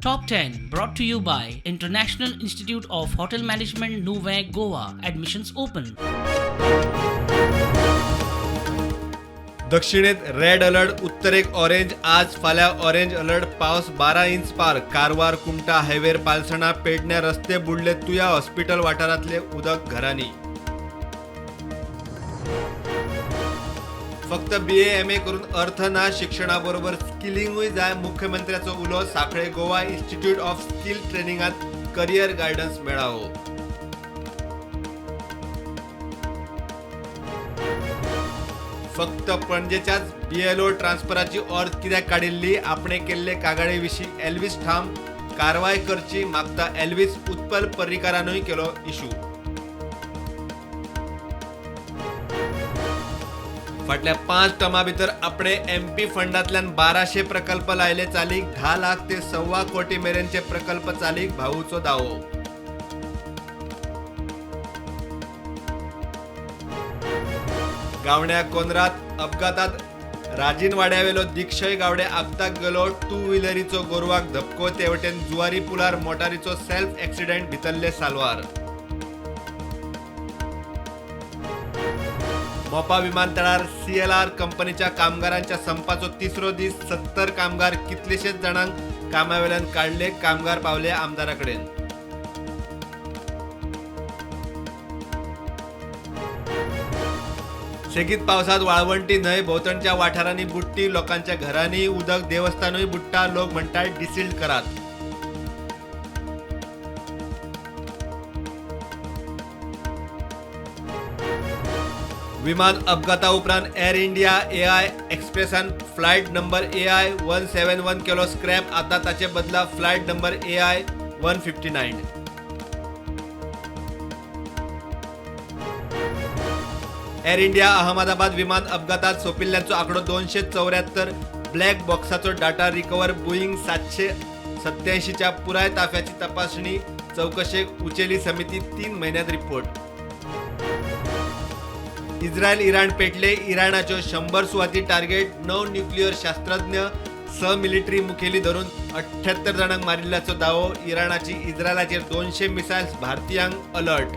Top 10 brought to you by International Institute of Hotel Management Nuvei Goa. Admissions open. दक्षिणेत red alert, उत्तरेक orange. आज फाल्यां orange alert. पावस 12 inch पार. कारवार, कुमटा हायवेर पालसणा पेडण्या रस्ते बुडले. तुया हॉस्पिटल वाठारांतले उदक घरांनी. फक्त BA MA करून अर्थ ना, शिक्षणाबरोबर स्किलिंगूय जाय. मुख्यमंत्र्याचो उलो. साखळे गोवा इन्स्टिट्यूट ऑफ स्किल ट्रेनिंगात करियर गायडन्स मेळावो. फक्त पणजेच्याच BLO ट्रान्सफराची ऑर्ड कित्याक काडिल्ली? आपणे केल्ले कागाळी विशीं एल्विस ठाम. कारवाय करची मागता एल्विस. उत्पल पर्रीकारानूय केलो इशू. फाटल्या 5 टर्मा भितर आपणे MP फंडांतल्यान 1200 प्रकल्प लायले चालीक. 10 लाख ते 1.25 कोटी मेरेनचे प्रकल्प चालीक. भाऊचो दावो. गावड्या कोनरात अपघातात राजीनवाड्यावेलो दिक्षय गावडे आगताक गेलो. 2 व्हिलरीचो गोरवाक धपको. तेवटेन जुवारी पुलार मोटारीचो सेल्फ एक्सिडेंट. भितरले सालवार. मोपा विमानतळार CLR कंपनीच्या कामगारांच्या संपाचो तिसरो दीस. 70 कामगार. कितलेशेच जाणांक कामावेल्यान काढले. कामगार पावले आमदाराकडेन. सेगीत पावसात वाळवंटी न्हंय भोंवतणच्या वाठारांनी बुडटी. लोकांच्या घरांनी उदक. देवस्थानूय बुडटा. लोक म्हणटात डिसिल्ड करात. विमान अपघाता उपरांत एअर इंडिया AI एक्सप्रेसान फ्लायट नंबर AI 171 केलो स्क्रॅप. आता ताचे बदला flight number AI 159. Air India Ahmedabad विमान अपघातात सोपिल्ल्यांचो आंकडो 274. ब्लॅक बॉक्साचो डाटा रिकवर. बोईंग 787 च्या पुराय ताफ्याची तपासणी. चौकशेक उचेली समिती. 3 महिन्यात रिपोर्ट. इस्रायल इराण पेटले. इराणाच्यो 100 सुवाती टार्गेट. 9 न्यूक्लियर शास्त्रज्ञ. 6 मिलिटरी मुखेली धरून 78 जाणांक मारिल्ल्याचो दावो. इराणाची इस्रायलाचेर 200 मिसायल्स. भारतीयांक अलर्ट.